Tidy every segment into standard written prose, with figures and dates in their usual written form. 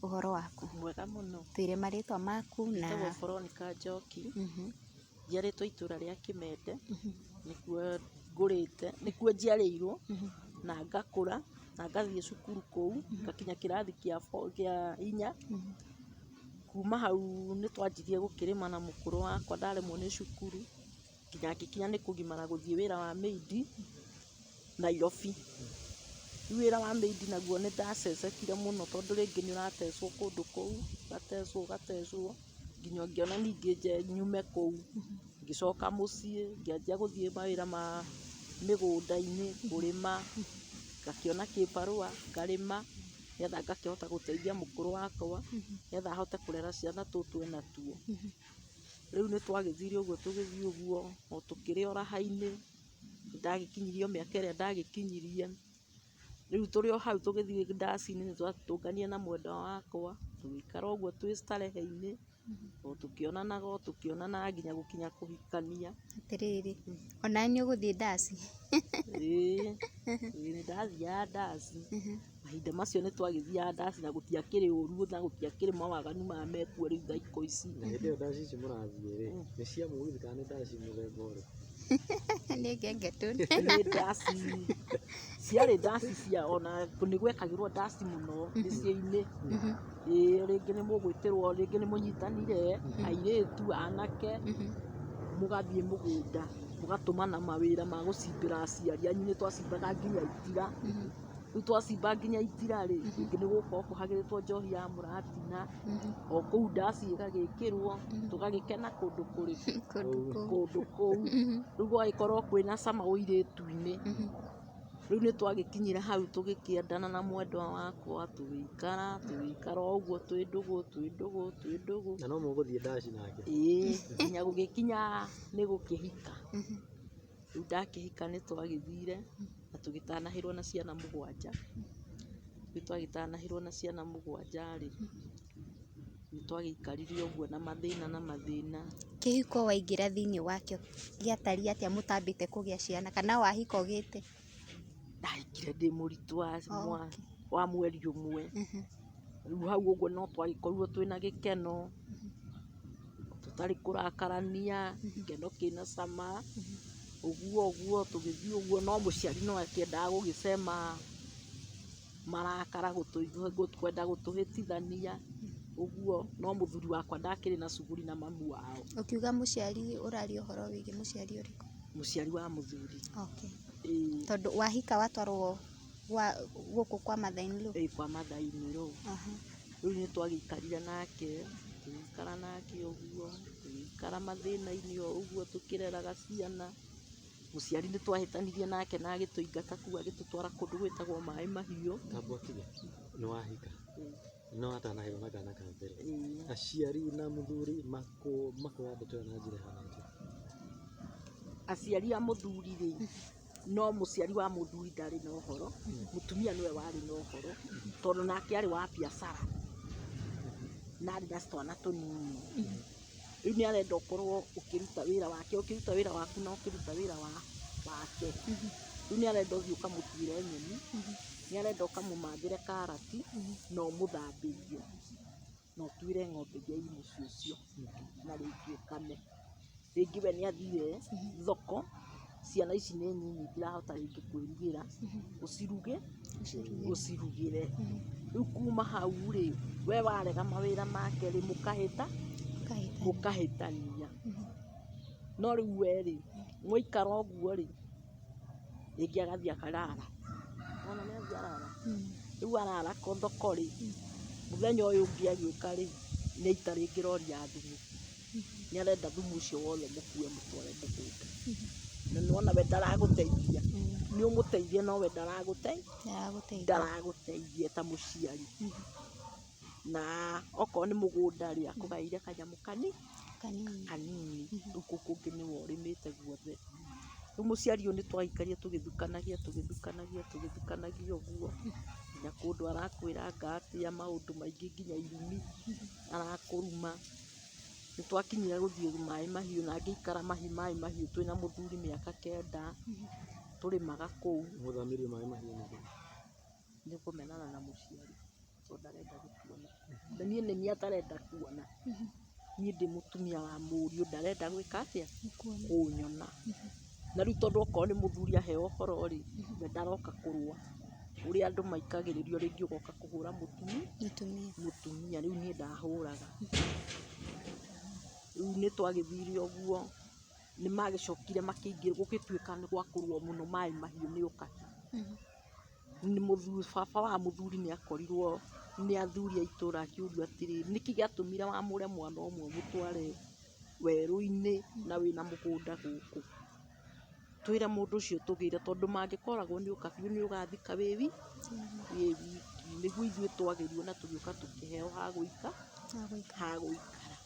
Ũhoro waku? Mwega mũno. Twĩre marĩtwa maku na... Njĩtagwo Veronica Njoki. Njiarĩtwo itũra rĩa Kĩmende. Nĩkuo ngũrĩte, nĩkuo njiarĩirwo na ngakũra na ngathiĩ cukuru kũu ngakinya kĩrathi kĩa 4 kuma hau nĩ twanjirie gũkĩrĩma na mũkũrũ wakwa ndaremwo nĩ cukuru nginya ngĩkinya nĩ kũgimara gũthiĩ wĩra wa maidi Nairobi. Rĩu wĩra wa maidi naguo nĩ ndacecekire mũno tondũ rĩngĩ nĩ ũratecwo kũndũ kũu ũgatecwo nginya ngĩona ningĩ nyume kũu ngĩcoka mũciĩ ngĩanjia gũthiĩ mawĩra ma mĩgũnda-inĩ kũrĩma ngakĩona kĩbarũa ngarĩma nĩgetha ngakĩhota gũteithia mũkũrũ wakwa nĩgetha ahote kũrera ciana tũtũ enatuo. Rĩu nĩ twagĩthire ũguo o tũkĩrĩ o raha-inĩ ndagĩkinyirie o mĩaka ĩrĩa ndagĩkinyirie. Rĩu tũrĩ o hau tũgĩthiĩ ndaci-inĩ nĩ twatũnganire na mwendwa wakwa tũgĩikara ũguo twĩ starehe-inĩ o tũkĩonanaga nginya gũkinya kũhikania. Atĩrĩrĩ, ona nĩ ũgũthiĩ ndaci? Ĩĩ nĩ ndathiaga ndaci. Mahinda macio nĩ twagĩthiaga ndaci na gũtiakĩrĩ ũru na gũtiakĩrĩ mawaganu mekuo rĩu thikũ ici. Na hĩndĩ ĩyo ndaci icio mũrathiĩ rĩ, nĩ cia mũgithi kana nĩ ndaci mũthemba ũrĩkũ? Nĩ ngengetũ. Nĩ ndaci, ciarĩ ndaci cia ona nĩ gwekagĩrwo ndaci mũno mĩciĩ-inĩ. Rĩngĩ nĩ mũgwĩtĩrwo, rĩngĩ nĩ mũnyitanire airĩtu, anake, mũgathiĩ mũgũnda mũgatũmana mawĩra ma gũcimbĩra aciari anyu. Nĩ twacimbaga nginya itira. Rĩu twacimba nginya itira rĩ, rĩngĩ nĩ gũkorwo kũhagĩrĩtwo njohi ya mũratina o kũu ndaci ĩgagĩkĩrwo tũgagĩkena kũndũ kũrĩkũ? Kũndũ kũu. Rĩu gũgagĩkorwo kwĩna cama ũirĩtu-inĩ. Rĩu nĩ twagĩkinyire hau tũgĩkĩendana na mwendwa wakwa tũgĩikara o ũguo twĩ ndũgũ. Na no mũgũthiĩ ndaci nake? Ĩĩ nginya gũgĩkinya nĩ gũkĩhika. Rĩu ndakĩhika nĩ twagĩthire na tũgĩtanahĩrwo na ciana 7. Rĩu twagĩtanahĩrwo na ciana 7 rĩ, nĩ twagĩikarire ũguo na mathĩna. Kĩhiko waingĩra thĩinĩ wakĩo gĩatariĩ atĩa mũtambĩte kũgĩa ciana kana wahika ũgĩte? Ndahikire ndĩ mũritũ wa mweri ũmwe. Rĩu hau ũguo no twagĩkorirwo twĩna gĩkeno tũtarĩ kũrakarania, gĩkeno kĩna cama ũguo tũgĩthiĩ ũguo. No mũciari no akĩendaga gũgĩcema marakara kwenda gũtũhĩtithania ũguo. No mũthuri wakwa ndakĩrĩ na cuguri na mamu wao. Ũkiuga mũciari ũraria ũhoro wĩgiĩ mũciari ũrĩkũ? Mũciari wa mũthuri. Tondũ wahika watwarwo gũkũ kwa Mother in law? Ĩĩ kwa Mother in law. Rĩu nĩ twagĩikarire nake tũgĩikara nake ũguo tũgĩikara mathĩna-inĩ o ũguo tũkĩreraga ciana. Mũciari nĩ twahĩtanirie nake na agĩtũingata kũu agĩtũtwara kũndũ gwĩtagwo Maĩ Mahiũ. Tambo akinye nĩ wahika no atanahĩrwo na kana ka mbere. Aciari na mũthuri makũyandĩkĩra na njĩra ĩhana atĩa? Aciari a mũthuri rĩ, no mũciari wa mũthuri ndarĩ na ũhoro, mũtumia nĩwe warĩ na ũhoro tondũ nake arĩ wa biacara na arĩ na twana tũnini. Rĩu nĩ arenda ũkorwo ũkĩruta wĩra wake, ũkĩruta wĩra waku na ũkĩruta wĩra wake. Rĩu nĩ arenda ũthiĩ ũkamũtuĩre nyeni, nĩ arenda ũkamũmathĩre karati na ũmũthambĩrie na ũtuĩre ng'ombe iria i mũciĩ ũcio na rĩngĩ ũkame. Rĩngĩ we nĩ athire thoko, ciana ici nĩ nini itirahota rĩngĩ kwĩrugĩra, ũcirugĩre. Rĩu kuma hau rĩ, we warega mawĩra make rĩ, mũkahĩtania. No rĩu we rĩ, mwaikara ũguo rĩ, rĩngĩ agathiĩ akarara. Wona nĩ athiĩ arara, rĩu arara thoko rĩ, mũthenya ũyũ ũngĩ agĩũka rĩ, nĩ aita rĩngĩ rori ya thumu. Nĩ arenda thumu ũcio wothe mũkue mũtware mũgũnda. Na nĩwona we ndaragũteithia, nĩ ũmũteithie no we ndaragũteithia ta mũciari. Na okorwo nĩ mũgũnda rĩ, akũgaĩire kanyamũ kanini, rĩu kũu kũngĩ nĩwe ũrĩmĩte guothe. Rĩu mũciari ũyũ nĩ twagĩikarire tũgĩthukanagia ũguo nginya kũndũ arakwĩra atĩa maũndũ maingĩ nginya irumi arakũruma. Nĩ twakinyire gũthiĩ Maĩ Mahiũ na ngĩikara Maĩ Mahiũ twĩna mũthuri mĩaka 9 tũrĩmaga kũu. Mũthamirio Maĩ Mahiũ nĩkĩ? Nĩ kũmenana na mũciari tondũ ndarenda gũtuona. na niĩ nĩ niĩ atarenda kuona. Niĩ ndĩ mũtumia wa mũriũ ndarenda gwĩka atĩa? Kũnyona. Na rĩu tondũ okorwo nĩ mũthuri aheo ũhoro rĩ, we ndaroka kũrũa ũrĩa andũ maikagĩrĩrio rĩngĩ ũgoka kũhũra mũtumia, rĩu niĩ ndahũraga. Rĩu nĩ twagĩthire ũguo, nĩ magĩcokire makĩingĩra gũgĩtuĩka nĩ gwakũrwo mũno maĩ mahiũ nĩ ũkahĩ. Baba wa mũthuri nĩ akorirwo nĩ athuri a itũũra akĩũrio atĩrĩrĩ, nĩkĩ gĩatũmire wamũre mwana ũmwe ũmũtware werũ-inĩ na wĩna mũgũnda gũkũ? Twĩre mũndũ ũcio tũgĩre, tondũ mangĩkoragwo nĩ ũkabirũ nĩ ũgathika wĩ wiki. Nĩguo ithuĩ twagĩrio na tũgĩũka tũkĩheo ha gũikara.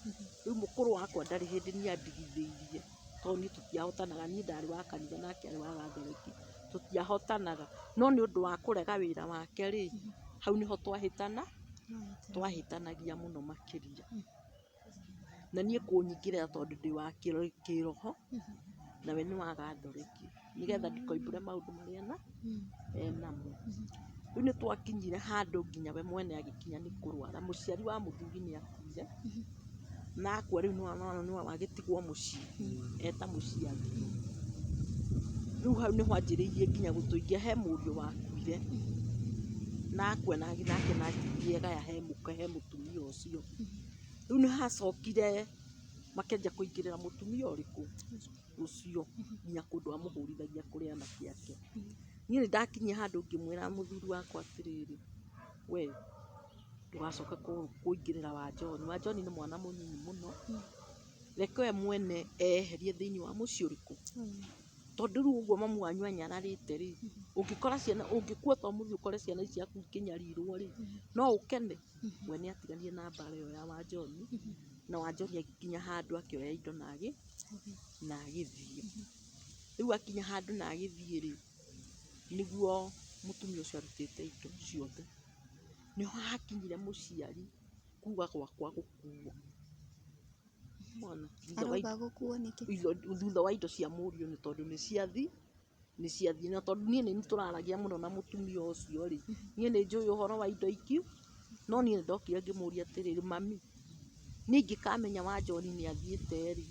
Rĩu mũkũrũ wakwa ndarĩ hĩndĩ nĩ andigithĩirie, tondũ niĩ tũtiahotanaga, niĩ ndarĩ wa kanitha nake arĩ wa gathoreki, tũtiahotanaga. No nĩ ũndũ wa kũrega wĩra wake rĩ, hau nĩho twahĩtanagia mũno makĩria. Na niĩ kũnyingĩrĩra tondũ ndĩ wa kĩroho, nawe nĩ wa gathoreki, nĩgetha ndikoimbũre maũndũ marĩa enamo. Rĩu nĩ twakinyire handũ nginya we mwene agĩkinya nĩ kũrwara. Mũciari wa mũthuri nĩ akuire, na akua rĩu nĩwe wagĩtigwo mũciĩ eta mũciari. Rĩu hau nĩho anjĩrĩirie nginya gũtũingia he mũriũ wakuire, na akua nake nakirie gaya he mũtumia ũcio. Rĩu nĩ hacokire makĩanjia kũingĩrĩra mũtumia ũrĩkũ ũcio, nginya kũndũ amũhũrithagia kũrĩ anake ake. Niĩ nĩ ndakinyia handũ ngĩmwĩra mũthuri wakwa atĩrĩrĩ, we ndũgacoke kũingĩrĩra Wanjoni nĩ mwana mũnini mũno, reke we mwene eherie thĩinĩ wa mũciĩ ũrĩkũ. Tondũ rĩu ũguo mamu wanyu anyararĩte rĩ, ũngĩkora ciana, ũngĩkua to mũthĩ ũkore ciana ici ciaku ikĩnyarirwo rĩ, no ũkene? We nĩ atiganire na mbara ĩyo ya Wanjoni, na Wanjoni agĩkinya handũ akĩoya indo na agĩthiĩ. Rĩu akinya handũ na agĩthiĩ rĩ, nĩguo mũtumia ũcio arutĩte indo ciothe. Nĩho hakinyire mũciari kuuga gwakwa gũkuo. Thutha wa indo cia mũriũ nĩ tondũ nĩ ciathiĩ, na tondũ niĩ nĩ tũraragia mũno na mũtumia ũcio rĩ, niĩ nĩ njũĩ ũhoro wa indo ikiu, no niĩ nĩ ndokire ngĩmũria atĩrĩrĩ, mami, niĩ ingĩkamenya Wanjoni nĩ athiĩte rĩ,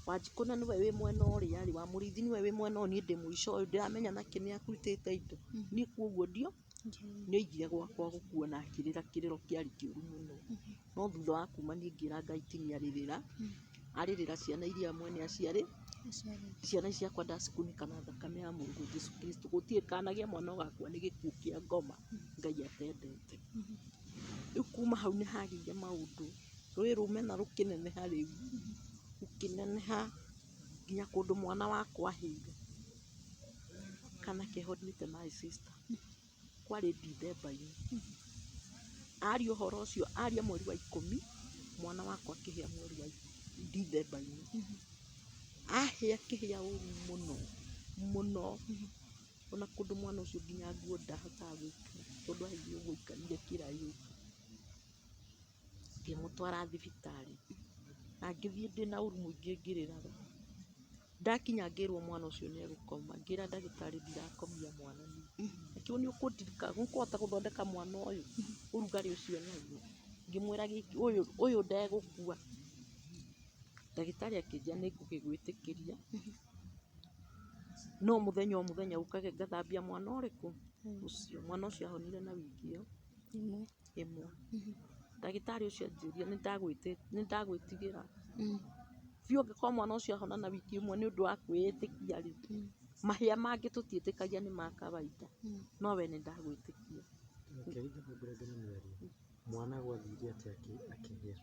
Wanjikũna nĩwe wĩ mwena ũrĩa rĩ, wa Mũrĩithi nĩwe wĩ mwena ũyũ, niĩ ndĩ mũico ũyũ, ndiramenya nakĩ nĩ akurutĩte indo, niĩ kuoguo nĩ oigire gwakwa gũkuo na akĩrĩra kĩrĩro kĩarĩ kĩũru mũno. No thutha wa kuma niĩ ngĩra Ngai ti niĩ arĩrĩra, arĩrĩra ciana iria mwene aciarĩ, ciana ici ciakwa ndacikunĩka na thakame ya Mũriũ Jesũ Kristo. Gũtirĩ kanagĩa mwana ũgakua nĩ gĩkuũ kĩa ngoma Ngai atendete. Rĩu kuma hau nĩ hagĩire maũndũ, rũĩ rũmena rũkĩneneha rĩu, rũkĩneneha nginya kũndũ mwana wakwa ahĩire. Kana keho my sister, kwarĩ Ndithemba-inĩ. Aria ũhoro ũcio, aria mweri wa 10, mwana wakwa akĩhĩa mweri wa Ndithemba-inĩ. Ahĩa akĩhĩa ũru mũno mũno, ona kũndũ mwana ũcio nginya nguo ndahotaga gwĩkĩra, tondũ ahĩire ũguo aikarire kĩraĩ. Ngĩmũtwara thibitarĩ, na ngĩthiĩ ndĩna ũru mũingĩ ngĩrĩraga. Ndakinya ngĩrwo mwana ũcio nĩ egũkoma, ngĩra ndagĩtarĩ ndirakomia mwana niĩ. Akĩũria nĩ ũkũndirika, nĩũkũhota gũthondeka mwana ũyũ, ũrugarĩ ũcio naguo? Ngĩmwĩra ũyũ ndegũkua. Ndagĩtarĩ akĩnjĩra nĩ ngũgĩgwĩtĩkĩria, no mũthenya o mũthenya ũkage ngathambia mwana ũrĩkũ ũcio. Mwana ũcio ahonire na wiki ĩyo ĩmwe. Ndagĩtarĩ ũcio anjĩrire nĩ ndagwĩtigĩra biũ, angĩkorwo mwana ũcio ahona na wiki ĩmwe nĩ ũndũ wa kwĩĩtĩkia rĩ, mahĩa mangĩ tũtiĩtĩkagia nĩ ma kawaida, no we nĩ ndagwĩtĩkia. Mwana gwathire atĩa akĩhĩa?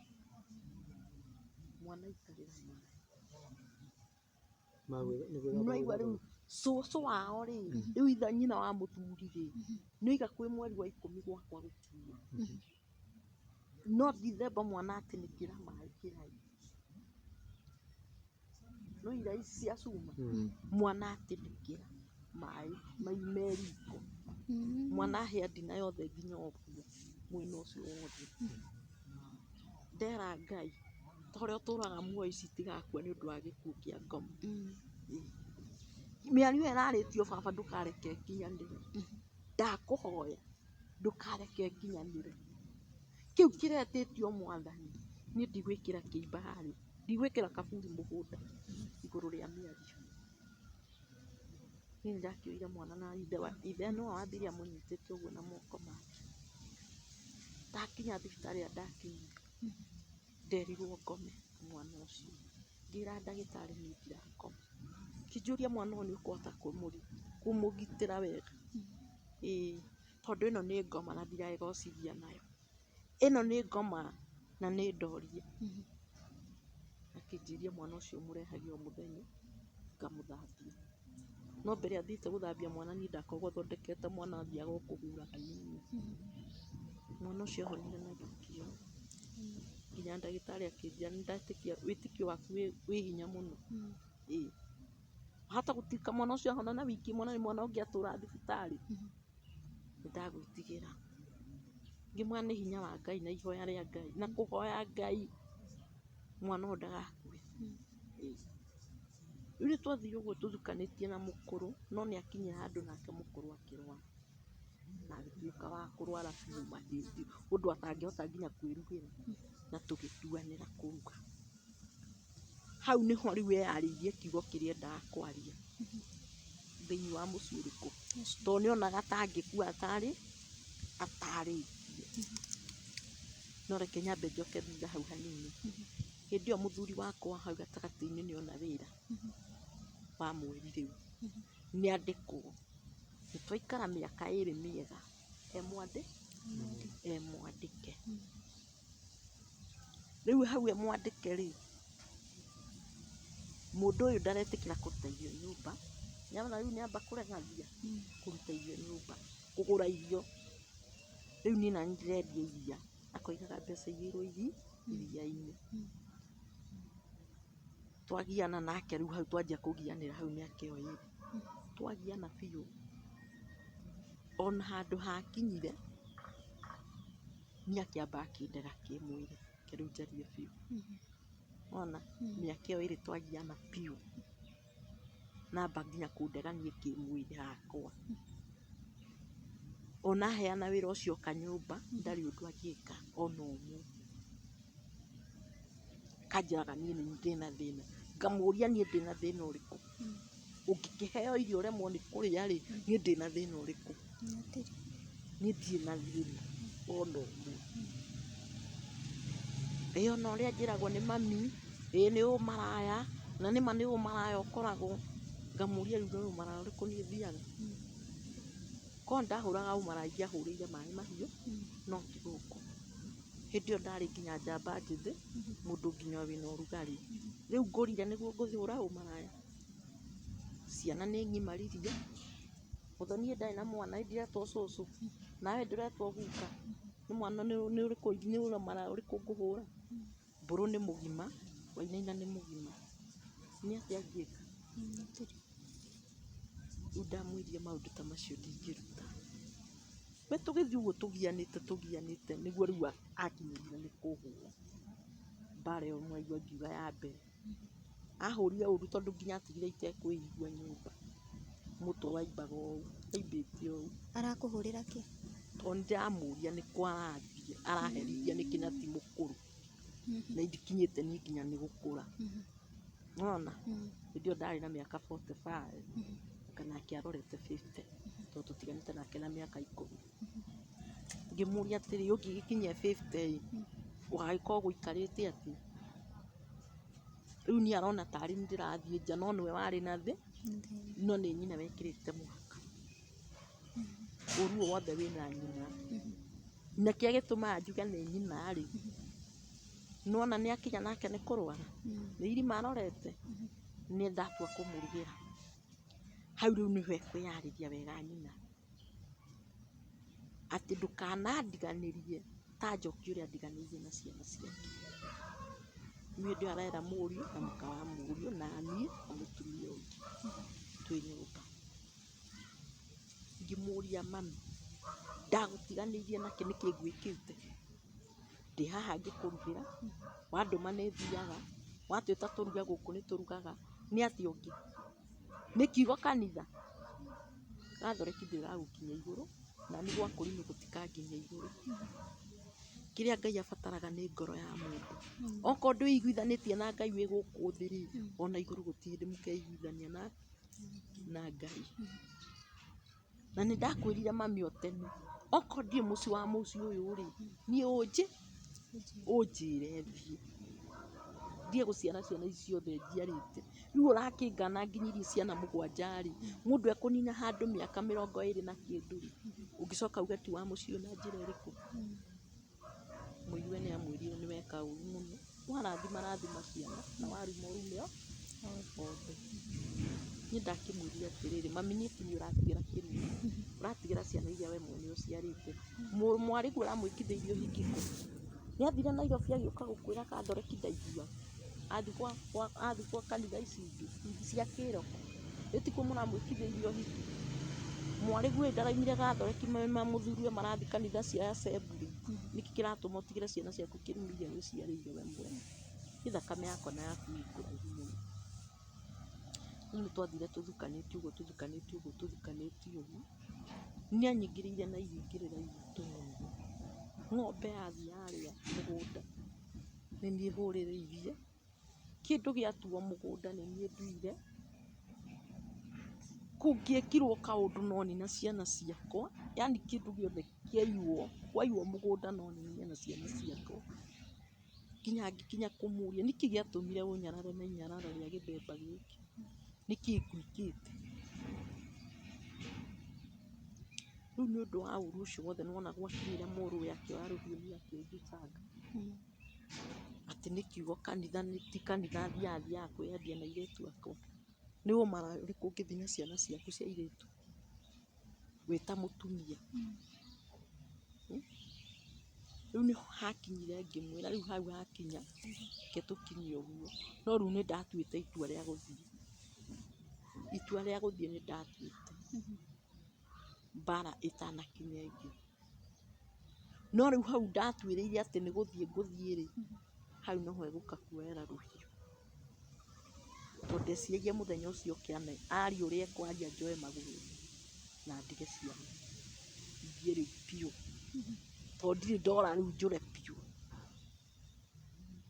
Mwana aikarĩra maĩ. Nĩwaigua rĩu cũcũ wao rĩ, rĩu ithe nyina wa mũthuri rĩ, nĩoiga kwĩ mweri wa 10 gwakwa gũkiuma, no Ndithemba mwana atĩnĩkĩra maĩ kĩraĩ. No iraĩ cia cuma, mwana atĩnĩkĩra maĩ meriko, mwana ahĩa ndina yothe nginya ũguo mwena ũcio wothe. Ndera Ngai ta ũrĩa ũtũraga muoyo ici itigakua nĩ ũndũ wa gĩkuũ kĩa ngoma. Mĩario ĩyo ĩrarĩtio baba ndũkareke ĩkinyanĩre, ndakũhoya ndũkareke ĩkinyanĩre. Kiu kiretĩtio mwathani niĩ ndigwĩkĩra kĩimba harĩa, ndigwĩkĩra kaburi mũgũnda igũrũ rĩa mĩario. Niĩ nĩndakĩoire mwana na ithe nĩwe wambirie amũnyitĩte ũguo na moko make. Ndakinya thibitarĩ ĩrĩa ndakinyire nderirwo ngome mwana ũcio, ngĩra ndagĩtarĩ niĩ ndirakoma, kĩnjũria mwana ũyũ nĩũkũhota kũmũgitĩra wega. Ĩĩ tondũ ĩno nĩ ngoma na ndiragocithia nayo, ĩno nĩ ngoma na nĩ ndorie. Akĩnjiria mwana ũcio mũrehagia o mũthenya ngamũthambia, no mbere athiĩte gũthambia mwana niĩ ndakoragwo thondekete mwana athiaga o kũhura hanini. Mwana ũcio ahonire na gĩkĩro, nginya ndagĩtarĩ akĩnjĩra nĩndetĩkia wĩtĩkio waku wĩ hinya mũno. Ĩĩ wahota gũtirika mwana ũcio ahona na wiki ĩmwe na nĩ mwana ũngĩatũra thibitarĩ. Nĩndagwĩtigĩra ngĩmwĩra nĩ hinya wa Ngai na ihoya rĩa Ngai na kũhoya Ngai mwana ũyũ ndagakue. Rĩu nĩtwathire ũguo tũthukanĩtie na mũkũrũ, no nĩakinyire handũ nake mũkũrũ akĩrwara na agĩtuĩka wa kũrwara biũ mahĩndĩ ũndũ atangĩhota nginya kwĩrugĩra, na tũgĩtuanĩra kũruga. Hau nĩho rĩu eyarĩirie kiugo kĩrĩa endaga kwaria thĩinĩ wa mũciĩ ũrĩkũ, tondũ nĩonaga atangĩkua atarĩtie. No reke nyambe njoke thutha hau hanini. Hĩndĩ ĩyo mũthuri wakwa hau gatagatĩ-inĩ nĩona wĩra wa mweri rĩu, nĩandĩkwo. Nĩtwaikara mĩaka 2 mĩega emwandĩke. Rĩu hau emwandĩke rĩ, mũndũ ũyũ ndaretĩkĩra kũruta irio nyũmba, nĩwona rĩu nĩamba kũreng'athia kũruta irio nyũmba, kũgũra irio. Rĩu niĩ nani ndĩrendia iria, akoigaga mbeca igĩrwo iria-inĩ. Twagiana nake rĩu hau twanjia kũgianĩra hau mĩaka ĩyo 2. Twagiana biũ, ona handũ hakinyire nĩakĩamba akĩndega kĩmwĩrĩ, rĩu njarie biũ. Wona mĩaka ĩyo 2 twagiana biũ, namba nginya kũndega niĩ kĩmwĩrĩ hakwa. Ona aheana wĩra ũcio kanyũmba ndarĩ ũndũ angĩka ona ũmwe. Kanjĩraga niĩ nĩ ndĩna thĩna, ngamũria niĩ ndĩna thĩna ũrĩkũ? Ũngĩkĩheo irio ũremwo nĩ kũrĩa rĩ, niĩ ndĩna thĩna ũrĩkũ? Niĩ ndirĩ na thĩna ona ũmwe. Ona ũrĩa njĩragwo nĩ mami, nĩ ũmaraya, na nĩma nĩ ũmaraya ũkoragwo. Ngamũria rĩu nĩ ũmaraya ũrĩkũ niĩ thiaga? Korwo ndahũraga ũmaraya ingĩahũrĩire maĩ mahiũ, no ti gũkũ. Hĩndĩ ĩyo ndarĩ nginya njamba njĩthĩ, mũndũ nginya wĩna ũrugarĩ. Rĩu ngũrire nĩguo ngũhũra ũmaraya? Ciana nĩ ng'imaririe, mũthoni niĩ ndarĩ na mwana ndiretwo cũcũ, nawe ndũretwo guka, nĩ mwana nĩ ũmaraya ũrĩkũ ngũhũra? Mbũrũ nĩ mũgima, Wainaina nĩ mũgima, nĩ atĩa angĩka? Rĩu ndamwĩrire maũndũ ta macio ndingĩruta. We tũgĩthiĩ ũguo tũgianĩte nĩguo rĩu akinyĩrire nĩ kũhũra. Mbara ĩyo mwaigua ngiuga ya mbere. Ahũrire ũru tondũ nginya atigire itekwĩigua nyũmba. Mũtwe waimbaga ũũ, waimbĩte ũũ. Arakũhũrĩra kĩ? Tondũ nĩndĩramũria nĩkũ arathiĩ, araherithia nĩkĩ na ti mũkũrũ. Na ndikinyĩte niĩ nginya nĩ gũkũra. Nĩwona? Hĩndĩ ĩyo ndarĩ na mĩaka 45, nake arorete 50, tondũ tũtiganĩte nake na mĩaka 10. Ngĩmũria atĩrĩ, ũngĩgĩkinyia 50 ũgagĩkorwo gũikarĩte atĩa? Rĩu niĩ arona tarĩ niĩ ndĩrathiĩ nja, no nĩwe warĩ na thĩ, no nĩ nyina wekĩrĩte mũhaka. Ũru wothe wĩna nyina. Na kĩrĩa gĩtũmaga njuge nĩ nyina rĩ, nĩwona nĩakinya nake nĩ kũrwara, nĩ irima arorete, niĩ ndatua kũmũrugĩra. Hau rĩu nĩho ekwĩyarĩria wega nyina, atĩ ndũkanandiganĩrie ta Njoki ũrĩa ndiganĩirie na ciana ciake. Rĩu hĩndĩ ĩyo arera mũriũ na mũka wa mũriũ na niĩ na mũtumia ũngĩ twĩ nyũmba. Ngĩmũria, mami, ndagũtiganĩirie nake nĩkĩ ngwĩkĩte? Ndĩ haha ngĩkũrugĩra, wandũma nĩ thiaga, watwĩta tũruge gũkũ nĩ tũrugaga, nĩ atĩa ũngĩ? Nĩ kiugo kanitha? Gathoreki ndĩgagũkinya igũrũ, na nĩ gwa kũrinwo gũtikanginya igũrũ. Kĩrĩa Ngai abataraga nĩ ngoro ya mũndũ. Okorwo ndwĩiguithanĩtie na Ngai wĩ gũkũ thĩ rĩ, ona igũrũ gũtirĩ hĩndĩ mũkeiguithania na Ngai. Na nĩ ndakwĩrire mami o tene, okorwo ndirĩ mũciĩ wa mũciĩ ũyũ rĩ, niĩ ũnjĩre thiĩ. Ndige gũciara ciana ici ciothe njiarĩte. Rĩu ũrakĩngana nginyirie ciana 7 rĩ, mũndũ ekũnina handũ mĩaka 20 na kĩndũ rĩ, ũngĩcoka uge ti wa mũciĩ na njĩra ĩrĩkũ? Mũigue nĩ amwĩrire nĩ weka ũru mũno, warathima ciana na waruma ũrume othe. Niĩ ndakĩmwĩrire atĩrĩrĩ, mami niĩ ti niĩ ũratigĩra kĩrumi, ũratigĩra ciana iria we mwene ũciarĩte. Mwarĩguo ũramwĩkithĩirie ũhiki kũ? Nĩ athire Nairobi agĩũka gũkwĩra Gathoreki ndaigua? Athiĩ gwa kanitha ici ingĩ cia kĩroko? Ĩtikuo mũramwĩkithĩirie ũhiki? Mwarĩguo ndaraumire Gathoreki mũthuriwe marathiĩ kanitha cia Assembly? Nĩkĩ kĩratũma ũtigĩre ciana ciaku kĩrumi iria wĩciarĩire we mwene? Niĩ thakame yakwa na yaku ĩ kũraihu mũno. Rĩu nĩ twathire tũthukanĩtie ũguo. Nĩ anyingĩrĩire na iringĩrĩra itũ mũno. Ng'ombe yathiĩ yarĩa mũgũnda, nĩ niĩ hũrĩrĩirie. Kĩndũ gĩatuo mũgũnda nĩ niĩ nduire. Kũngĩekirwo kaũndũ no niĩ na ciana ciakwa, yani kĩndũ gĩothe kwaiywo mũgũnda no niĩ na ciana ciakwa. Nginya ngĩkinya kũmũria nĩkĩ gĩatũmire ũnyarare na inyararo rĩa gĩthemba gĩkĩ? Nĩkĩ ngwĩkĩte? Rĩu nĩ ũndũ wa ũru ũcio wothe nĩwona gwakinyire mũrũwe akĩoya rũhiũ akĩnjutanga. Atĩ nĩ kiugo kanitha ti kanitha thiaga kwĩyendia na airĩtu akwa. Nĩ ũmara ũrĩkũ ũngĩthiĩ na ciana ciaku cia airĩtu wĩta mũtumia? Rĩu nĩho hakinyire ngĩmwĩra rĩu hau hakinya reke tũkinyie ũguo. No rĩu nĩ ndatuĩte itua rĩa gũthiĩ. Itua rĩa gũthiĩ nĩ ndatuĩte. Mbara ĩtanakinya ĩngĩ. No rĩu hau ndatuĩrĩire atĩ nĩ gũthiĩ ngũthiĩ rĩ, hau noho egũka kuoera rũhiũ. Tondũ ndeciragia mũthenya ũcio kĩane aria ũrĩa ekwaria njoe magũrũ na ndige ciana. Thiĩ rĩu biũ. Tondũ ndirĩ ndora rĩu njũre biũ.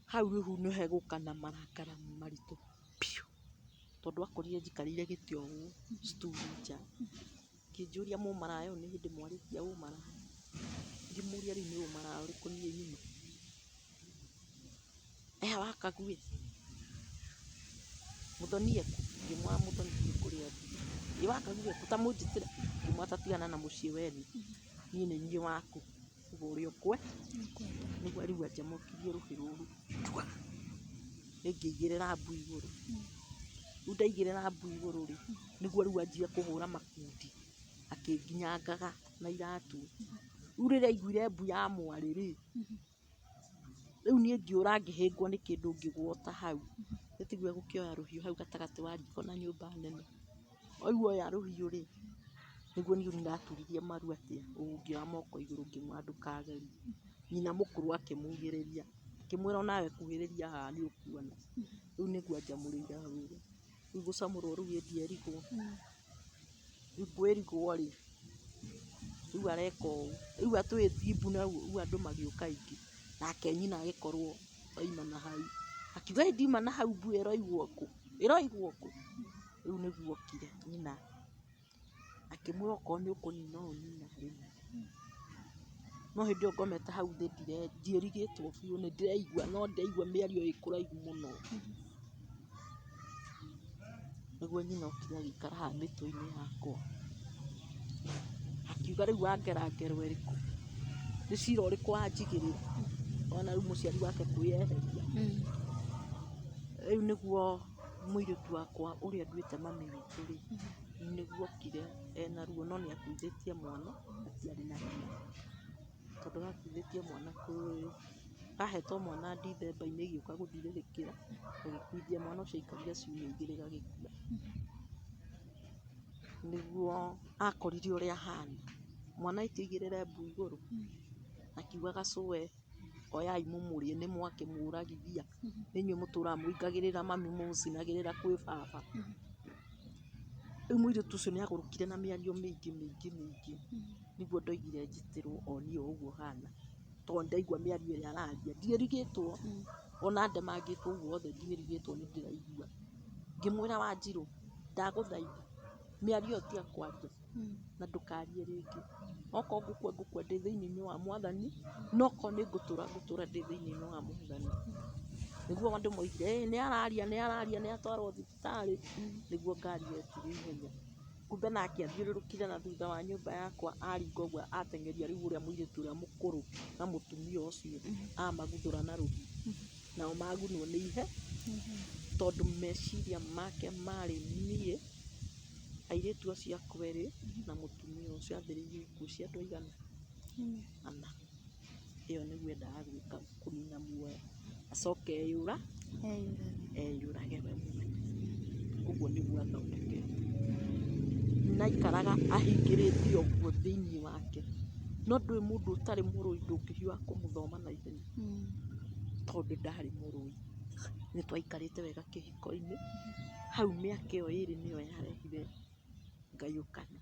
Hau rĩu nĩho egũka na marakara maritũ biũ. Tondũ akorire njikarĩire gĩtĩ o ũũ stool nja. Akĩnjũria mũmaraya ũyũ nĩ hĩndĩ mwarĩkia ũmaraya? Ngĩmũria rĩu nĩ ũmaraya ũrĩkũ niĩ nyuma? Wakaguĩ Mũthoni eku? Ngĩmwĩra Mũthoni ndirĩ kũrĩa thiĩ. Wakaguĩ eku? Ta mũnjĩtĩre. Ngĩmwĩra ta tigana na mũciĩ weni. Niĩ nĩ niĩ waku. Uga ũrĩa nĩguo rĩu anjamukirie rũhĩ rũrũ. Ngĩigĩrĩra mbu igũrũ. Rĩu ndaigĩrĩra mbu igũrũ rĩ, nĩguo rĩu anjire kũhũra makundi. Akĩnginyangaga na iratũ. Rĩu rĩrĩa aiguire mbu ya mwarĩ rĩ, rĩu niĩ ngĩũra ngĩhĩngwo nĩ kĩndũ ngĩgwota hau. Tiguo egũkĩoya rũhiũ hau gatagatĩ wa riko na nyũmba nene. Waigua oya rũhiũ rĩ, nĩguo niĩ ndaturirie maru atĩa ũngĩoya moko igũrũ ngĩmwĩra ndũkagerie. Nyina mũkũrũ akĩmugĩrĩria. Akĩmwĩra onawe kuhĩrĩria haha nĩ ũkuona. Rĩu nĩguo anjamũrĩire hau ũguo. Rĩu gũcamũrwo rĩu ndierigwo. Rĩu kwĩrigwo rĩ, rĩu areka ũũ. Rĩu atwĩtie mbu na rĩu andũ magĩũka aingĩ. Nake nyina agĩkorwo oima na hau. Akiuga ndiuma na hau mbu ĩroigwo kũ? Ĩroigwo kũ? Rĩu nĩguo okire nyina. Akĩmwĩra okorwo nĩ ũkũnina ũnina rĩu. No hĩndĩ ĩyo ngomete hau thĩ ndiĩrigĩtwo biũ nĩ ndĩraigua no ndĩraigua mĩario ĩ kũraihu mũno. Nĩguo nyina okire agĩikara haha mĩtwe-inĩ yakwa. Akiuga rĩu wangera ngero ĩrĩkũ? Nĩ cira ũrĩkũ wanjigĩrĩra? Ona rĩu mũciari wake kwĩyeheria. Rĩu nĩguo mũirĩtu wakwa ũrĩa nduĩte mami witũ rĩ, nĩguo okire ena ruo no nĩ akuithĩtie mwana atiarĩ na hinya. Tondũ gakuithĩtie mwana kahetwo mwana Ndithemba-inĩ ĩgĩũka gũthirĩrĩkĩra gagĩkuithia mwana ũcio aikarire ciumia 2 gagĩkua. Nĩguo akorire ũrĩa ahana. Mwana aitĩigĩrĩre mbu igũrũ. Akiuga gacũe oyai mũmũrĩe nĩ mwakĩmũragithia. Nĩ inyuĩ mũtũraga mũingagĩrĩra mami mũmũcinagĩrĩra kwĩ baba. Rĩu mũirĩtu ũcio nĩ agũrũkire na mĩario mĩingĩ. Nĩguo ndoigire njĩtĩrwo o niĩ o ũguo hana. tondũ ndaigua mĩario ĩrĩa araria, ndierigĩtwo ona ndemangĩtwo ũguo othe ndierigĩtwo nĩ ndĩraigua. Ngĩmwĩra Wanjirũ ndagũthaitha mĩario ĩyo tiga kwaria na ndũkarie rĩngĩ, okorwo ngũkua ngũkua ndĩ thĩinĩ wa Mwathani, no okorwo nĩ ngũtũra ngũtũra ndĩ thĩinĩ wa Mwathani. Nĩguo ndĩmoigire nĩ araria nĩ atwarwo thibitarĩ, nĩguo ngari yetire ihenya. Kumbe nake athiũrũrũkire na thutha wa nyũmba yakwa aringa ũguo ateng'eria rĩu ũrĩa mũirĩtu ũrĩa mũkũrũ na mũtumia ũcio amaguthũra na rũhiũ, nao magunwo nĩ ihe tondũ meciria make marĩ niĩ, airĩtu acio akwa erĩ na mũtumia ũcio athĩrĩirie ikuũ cia andũ aigana? 4. Ĩyo nĩguo endaga gwĩka, kũnina muoyo, acoke eyũrage we mwene. Ũguo nĩguo athondekete. Naikaraga ahingĩrĩte ũguo thĩinĩ wake, no ndũĩ mũndũ ũtarĩ mũrũi ndũngĩhiũha kũmũthoma na ihenya, tondũ ndarĩ mũrũi. Nĩ twaikarĩte wega kĩhiko-inĩ, hau mĩaka ĩyo ĩrĩ nĩyo yarehire ngayũkana.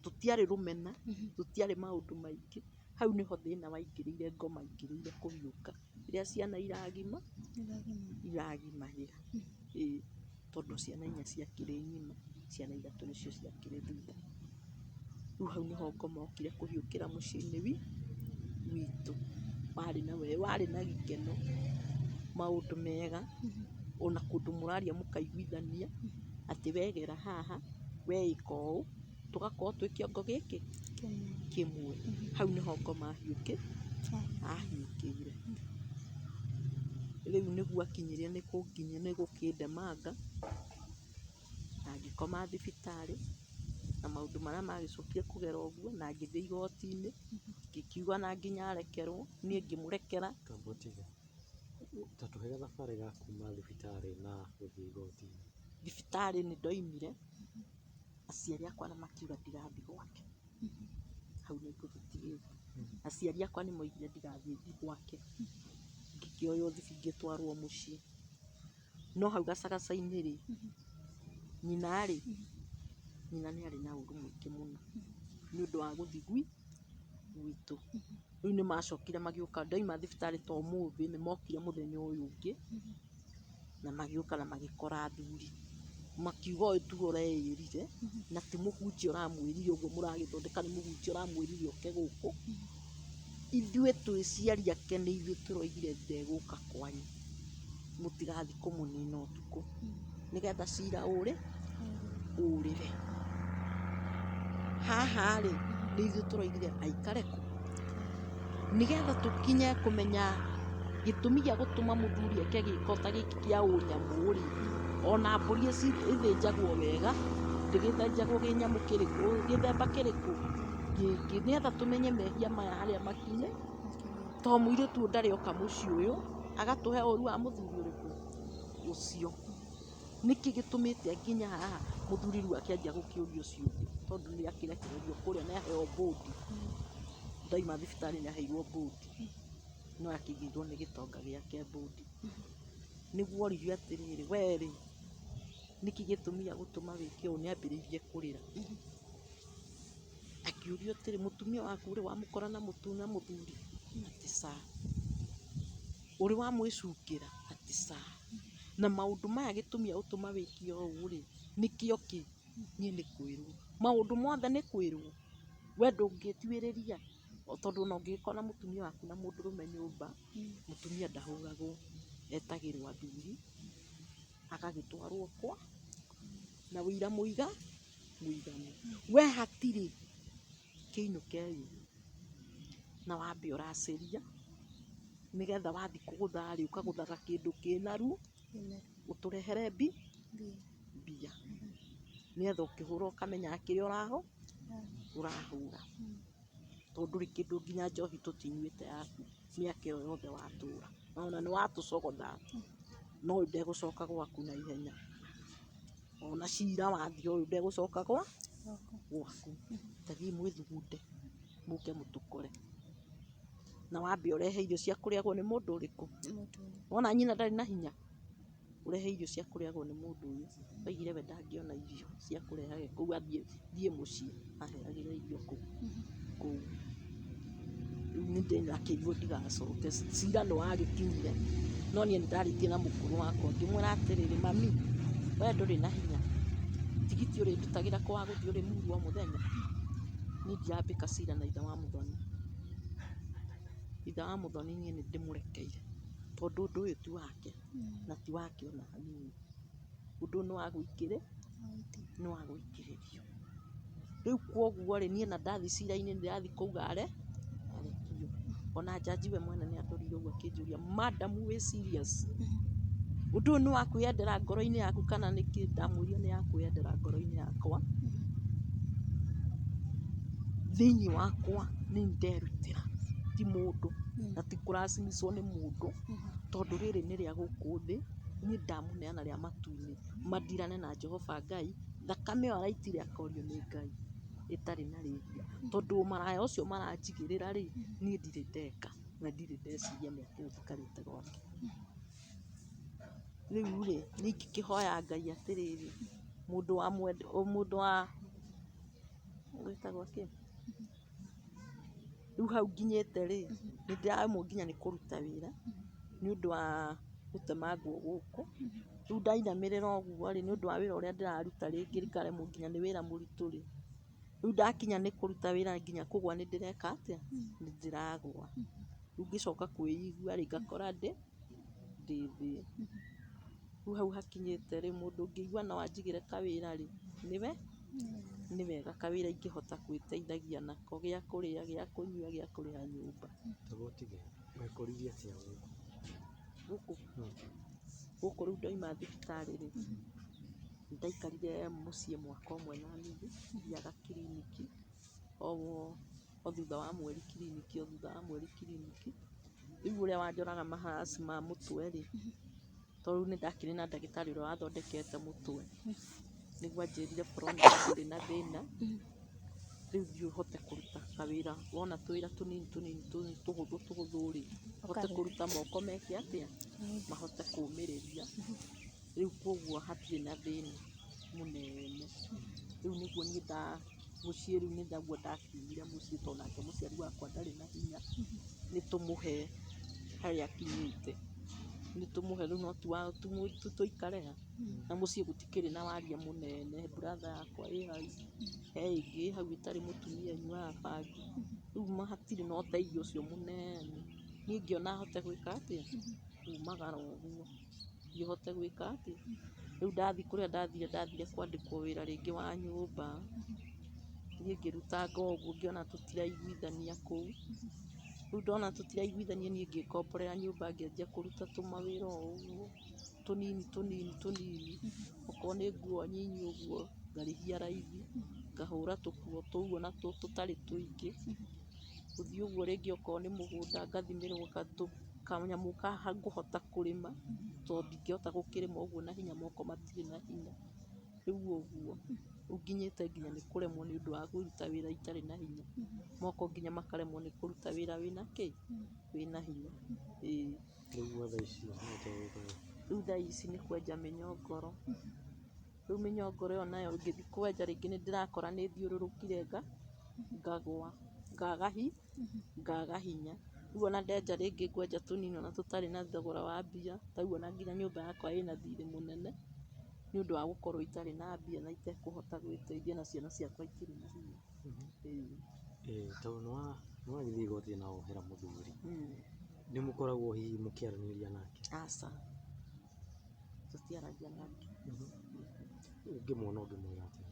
Tũtiarĩ rũmena, tũtiarĩ maũndũ maingĩ, hau nĩho thĩna waingĩrĩire, ngoma ingĩrĩire kũhiũka. Rĩrĩa ciana iragimagĩra, tondũ ciana 4 ciakĩrĩ ng'ima, ciana 3 nĩcio ciakĩrĩ thutha. Rĩu hau nĩho ngoma okire kũhiũkĩra mũciĩ-inĩ witũ. Warĩ na gĩkeno, maũndũ mega, ona kũndũ mũraria mũkaiguithania, atĩ wegera haha, we ĩka ũũ, tũgakorwo twĩ kĩongo gĩkĩ kĩmwe. Hau nĩho ngoma ahiũkĩire. Rĩu nĩguo akinyire nĩ gũkĩndemanga, na ngĩkoma thibitarĩ, na maũndũ marĩa magĩcokire kũgera ũguo, na ngĩthiĩ igoti-inĩ, ngĩkiuga na nginya arekerwo, niĩ ngĩmũrekera. Ta tũhe thabarĩ ga kuma thibitarĩ na gũthiĩ igoti-inĩ. Thibitarĩ nĩ ndoimire, aciari akwa nĩ makiuga ndigathiĩ gwake. Hau nĩ ngũgĩtigĩte. Aciari akwa nĩ moigire ndigathiĩ gwake. Ngĩkĩoywo ngĩtwarwo mũciĩ. No hau gacagaca-inĩ-rĩ, nyina nĩ arĩ na ũru mũingĩ mũno nĩ ũndũ wa gũthiĩ gwitũ. Rĩu nĩ macokire magĩũka, ndaima thibitarĩ ta ũmũthĩ, nĩ mokire mũthenya ũyũ ũngĩ, na magĩũka na magĩkora athuri. Makiuga ũyũ tu ũreĩrire, na ti mũhunjia ũramwĩrire ũguo mũragĩthondeka, nĩ mũhunjia ũramwĩrire oke gũkũ. Ithuĩ twĩ ciari ake nĩ ithuĩ tũroigire ndegũka kwanyu, mũtigathiĩ kũmũnina ũtukũ, nĩgetha cira ũrĩre. Haha-rĩ, nĩ ithuĩ tũroigire aikare kũ, nĩgetha tũkinye kũmenya gĩtũmi gĩa gũtũma mũthuri eke gĩko ta gĩkĩ kĩa ũnyamũ-rĩ. Ona mbũri ĩthĩnjagwo wega, ndĩgĩthĩnjagwo gĩthemba kĩrĩkũ gĩkĩ, nĩgetha tũmenye mehia maya harĩa makinye, tondũ mũirĩtu ũyũ ndarĩ oka mũciĩ ũyũ agatũhe ũru wa mũthuri ũrĩkũ ũcio. Nĩkĩ gĩtũmĩte nginya haha mũthuri rĩu akĩanjia gũkĩũrio ciũria, tondũ nĩ akĩrekererio kũrĩa nĩ aheo mbũndi. Ndaima thibitarĩ nĩ aheirwo mbũndi, no akĩigĩirwo nĩ gĩtonga gĩake mbũndi. Nĩguo oririo atĩrĩrĩ, we-rĩ, nĩkĩ gĩtũmi gĩa gũtũma wĩke ũũ? Nĩ ambĩrĩirie kũrĩra. Akĩũrio atĩrĩ, mũtumia waku rĩ wamũkora na mũthuri? Atĩ ca. Ũrĩ wamwĩcungĩra? Atĩ ca. Na maũndũ maya gĩtũmi gĩa gũtũma wĩke ũũ-rĩ, nĩkĩo kĩ? Niĩ nĩ kwĩrwo. Maũndũ mothe nĩ kwĩrwo? We ndũngĩtuĩrĩria? Tondũ ona ũngĩgĩkora mũtumia waku na mũndũrũme nyũmba, mũtumia ndahũragwo, etagĩrwo athuri, agagĩtwarwo kwa, na wĩira mũiganu. We hatirĩ, kĩinũke rĩu na wambe ũracĩria, nĩgetha wathiĩ kũgũtha-rĩ, ũkagũthaga kĩndũ kĩna ũtũrehere mbia, nĩgetha ũkĩhũra ũkamenya kĩrĩa ũrahũra, tondũ ndũrĩ kĩndũ nginya njohi tũtinyuĩte yaku mĩaka ĩyo yothe watũra, ona nĩ watũcogotha, no ũyũ ndegũcoka gwaku na ihenya. Ona cira wathiĩ ũyũ ndegũcoka gwaku. Ta thiĩ mwĩthugunde mũke mũtũkore, na wambe ũrehe irio cia kũrĩagwo nĩ mũndũ ũrĩkũ? Wona nyina ndarĩ na hinya, ũrehe irio cia kũrĩagwo nĩ mũndũ ũyũ. Oigire we ndangĩona irio cia kũrehe kũu, thiĩ mũciĩ aheagĩre irio kũu. rĩu nĩ ndĩrakĩigua ndigacoke cira nĩ wagĩkinyire no niĩ nĩndarĩtie na mũkũrũ wakwa ngĩmwĩra atĩrĩrĩ mami we ndũrĩ na hinya tigiti ũrĩndutagĩra kũ wa gũthiĩ ũrĩmuru o mũthenya niĩ ndirambĩka cira na ithe wa Mũthoni. Ithe wa Mũthoni niĩ nĩ ndĩmũrekeire tondũ ũndũ ũyũ ti wake na ti wake ona hanini. Ũndũ nĩ wa nĩ wa gũikĩrĩrio. Rĩu kwoguo rĩ niĩ na ndathi cira-inĩ ndĩrathi kuuga arekio. Ona njaji we mwene nĩ andorire ũguo akĩnjũria madam wĩ serious? Ũndũ nĩ wa kwĩyendera ngoro-inĩ yaku kana nĩkĩ? Ndamwĩrire nĩ ya kwĩyendera ngoro-inĩ yakwa. Thĩinĩ wakwa nĩ nderutĩra ti mũndũ na ti kũracimicwo nĩ mũndũ tondũ rĩrĩ nĩ rĩa gũkũ thĩ niĩ ndamũneana rĩa matu-inĩ mandirane na Jehova Ngai thakame ĩyo araitire akorio nĩ Ngai ĩtarĩ na rĩhia tondũ maraya ũcio maranjigĩrĩra rĩ niĩ ndirĩ ndeka na ndirĩ ndeciria mĩaka ĩyo njikarĩte gwake. Rĩu rĩ niĩ ingĩkĩhoya Ngai atĩrĩrĩ mũndũ wa gwĩtagwo kĩ? Rĩu hau nginyĩte rĩ nĩ ndĩraremwo nginya nĩ kũruta wĩra nĩ ũndũ wa gũtemangwo gũkũ. Rĩu ndainamĩrĩra ũguo rĩ nĩ ũndũ wa wĩra ũrĩa ndĩraruta rĩngĩ ngaremwo nginya nĩ wĩra mũritũ rĩ. Rĩu ndakinya nĩ kũruta wĩra nginya kũgũa nĩ ndĩreka atĩa? Nĩ ndĩragũa. Rĩu ngĩcoka kwĩigua rĩ ngakora ndĩ thĩ. Rĩu hau hakinyĩte rĩ mũndũ ũngĩigua no anjigĩre kawĩra rĩ nĩ wega kawĩra ingĩhota gwĩteithagia nako gĩa kũrĩa gĩa kũnyua gĩa kũrĩha nyũmba. Tũgũtige wekorithia atĩa gũkũ? Gũkũ rĩu ndaima thibitarĩ rĩ ndaikarire mũciĩ mwaka ũmwe na nuthu thiaga kiriniki o thutha wa mweri kiriniki o thutha wa mweri kiriniki. Rĩu ũrĩa wanjoraga maharaci ma mũtwe rĩ tondũ nĩ ndakĩrĩ na ndagĩtarĩ ũrĩa wathondekete mũtwe nĩguo anjĩrire Veronica ndũrĩ na thĩna rĩu thiĩ ũhote kũruta kawĩra wona tũwĩra tũnini tũhũthũ rĩ hote kũruta moko meke atĩa? Mahote kũmĩrĩria. Rĩu kwoguo hatirĩ na thĩna mũnene. Rĩu nĩguo niĩ mũciĩ rĩu nĩguo ndakinyire mũciĩ tondũ nake mũciari wakwa ndarĩ na hinya nĩ tũmũhe harĩa akinyĩte. Nĩ tũmũhe rĩu no ti tũikare ha na mũciĩ gũtikĩrĩ na waria mũnene. Brother yakwa ĩ hau he ĩngĩ hau ĩtarĩ mũtumia ĩnyuaga bangi. Rĩu hatirĩ na ũteithio ũcio mũnene. Niĩ ngĩona hote gwĩka atĩa? Kumagara ũguo ngĩhote gwĩka atĩa? Rĩu ndathi kũrĩa ndathire kwandĩkwo wĩra rĩngĩ wa nyũmba niĩ ngĩrutanga ũguo ngĩona tũtiraiguithania kũu. Rĩu ndona tũtiraiguithania niĩ ngĩkomborera nyũmba ngĩanjia kũruta tũmawĩra o ũguo tũnini. Okorwo nĩ nguo nyinyi ũguo ngarĩhia raithi ngahũra tũkuo tũu ona tũtarĩ tũingĩ. Gũthiĩ ũguo rĩngĩ okorwo nĩ mũgũnda ngathimĩrwo kanyamũ ngũhota kũrĩma tondũ ndingĩhota gũkĩrĩma ũguo na hinya moko matirĩ na hinya. Rĩu ũguo rĩu nginyĩte nginya nĩ kũremwo nĩ ũndũ wa kũruta wĩra itarĩ na hinya. Moko nginya makaremwo nĩ kũruta wĩra wĩna kĩ? Wĩna hinya. Ĩĩ. Rĩu thaa ici nĩ kwenja mĩnyongoro. Rĩu mĩnyongoro ĩyo nayo ngĩthiĩ kwenja rĩngĩ nĩ ndĩrakora nĩ thiũrũrũkire ngagũa ngaga hinya. Rĩu ona ndenja rĩngĩ ngwenja tũnini ona tũtarĩ na thogora wa mbia. Ta rĩu ona nginya nyũmba yakwa ĩna thirĩ mũnene nĩ ũndũ wa gũkorwo itarĩ na mbia na itekũhota gwĩteithia na ciana ciakwa itirĩ na hinya. Tondũ nĩ wagĩthiĩ igoti na wohera mũthuri nĩ mũkoragwo hihi mũkĩaranĩria nake? Aca tũtiaragia nake. Ũngĩmwona ũngĩmwĩra atĩa?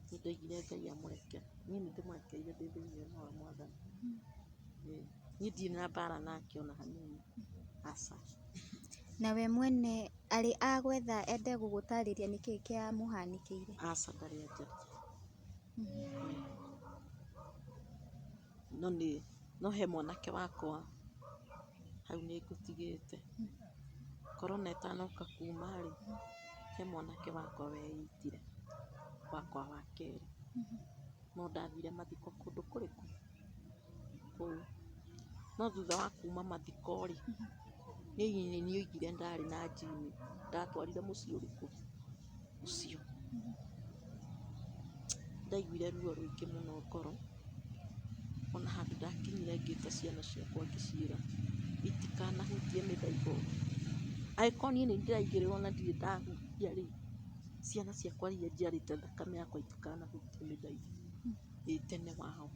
Nĩ ndoigire Ngai amũreke. Niĩ nĩ ndĩmũrekeire ndĩ thĩinĩ wa Mwathani. Niĩ ndirĩ na mbara nake ona hanini. Aca. Na we mwene arĩ agwetha ende gũgũtarĩria nĩkĩĩ kĩamũhanĩkĩire? Aca ndarĩ anjarĩria. No he mwanake wakwa hau nĩ ngũtigĩte. Korona ĩtanoka kuma rĩ he mwanake wakwa weitire wakwa wa kerĩ. No ndathire mathiko kũndũ kũrĩkũ? Kũu. No thutha wa kuma mathiko rĩ niĩ nĩoigire ndarĩ na njini ndatwarire mũciĩ ũrĩkũ? Ũcio. Ndaiguire ruo rũingĩ mũno ngoro ona handũ ndakinyire ngĩta ciana ciakwa ngĩciĩra itikanahutie mĩthaigo. Angĩkorwo niĩ nĩ ndĩraingĩrĩrwo na ndirĩ ndahutia rĩ, ciana ciakwa iria njiarĩte thakame yakwa itikanahutie mĩthaigo. Tene wao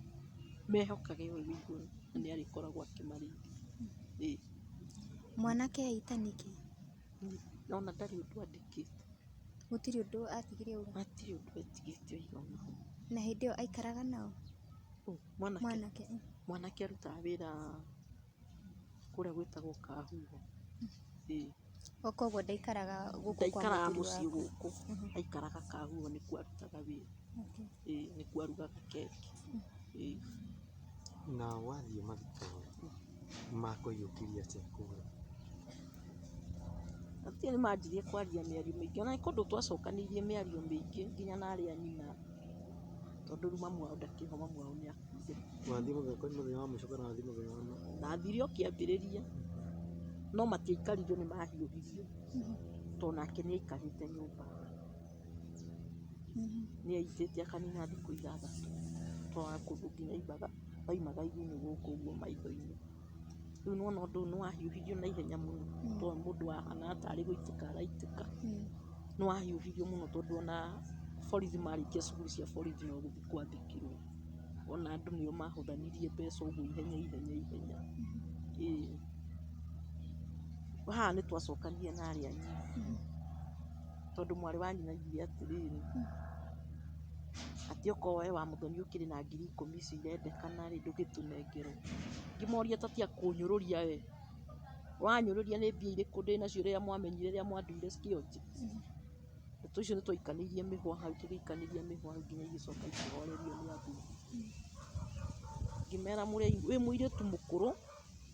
mehokage we wĩ igũrũ na nĩ arĩkoragwo akĩmarĩithia. Mwanake aita nĩkĩ? Ona ndarĩ ũndũ andĩkĩte. Gũtirĩ ũndũ atigire ũguo? Hatirĩ ũndũ etigĩte oigana ũũ. Na hĩndĩ ĩyo aikaraga nao? Mwanake? Mwanake arutaga wĩra kũrĩa gwĩtagwo Kahuho. O koguo ndaikaraga gũkũ kwa ndaikaraga mũthuri mũciĩ waku? gũkũ, aikaraga Kahuho nĩkuo arutaga wĩra. Nĩkuo arugaga keki. Na wathiĩ mathiko makũiyũkirie atĩa kũgũra? Hatirĩ nĩ manjirie kwaria mĩario mĩingĩ, ona nĩ kũndũ twacokanĩirie mĩario mĩingĩ nginya na arĩa a nyina, tondũ rĩu mamu wao ndakĩho, mamu wao nĩ akuire. Wathiĩ mũthenya wa mũico kana wathiĩ mũthenya wa ma? Ndathire o kĩambĩrĩria, no matiaikaririo nĩ mahiũhirio, tondũ nake nĩ aikarĩte nyũmba. Nĩ aitĩte akanina thikũ 6, tondũ kũndũ nginya oimaga igunyũ gũkũ ũguo maitho-inĩ. Rĩu nĩ wona ũndũ ũyũ nĩ wahiũhirio na ihenya mũno, tondũ mũndũ ahana tarĩ gũitĩka araitĩka. Nĩ wahiũhirio mũno tondũ ona borithi marĩkia cuguri cia borithi no gũthiĩ kwathĩkĩrwo. Ona andũ nĩo mahũthanirie mbeca ũguo ihenya. Haha nĩ twacokanirie na arĩa a nyina, tondũ mwarĩ wa nyina augire atĩrĩrĩ, atĩ okorwo we wa Muthoni ũkĩrĩ na 10,000 icio irendekana rĩ, ndũgĩtũnengerwo. Ngĩmoria tatia kũnyũrũria we, wanyũrũria nĩ mbia irĩkũ ndĩnacio rĩrĩa mwamenyire rĩrĩa mwanduire kĩonje. Ndeto icio nĩ twaikanĩirie mĩhwa hau, tũgĩikanĩria mĩhwa hau nginya igĩcoka ikĩhorerio nĩ athuri. Ngĩmera wĩ mũirĩtu mũkũrũ,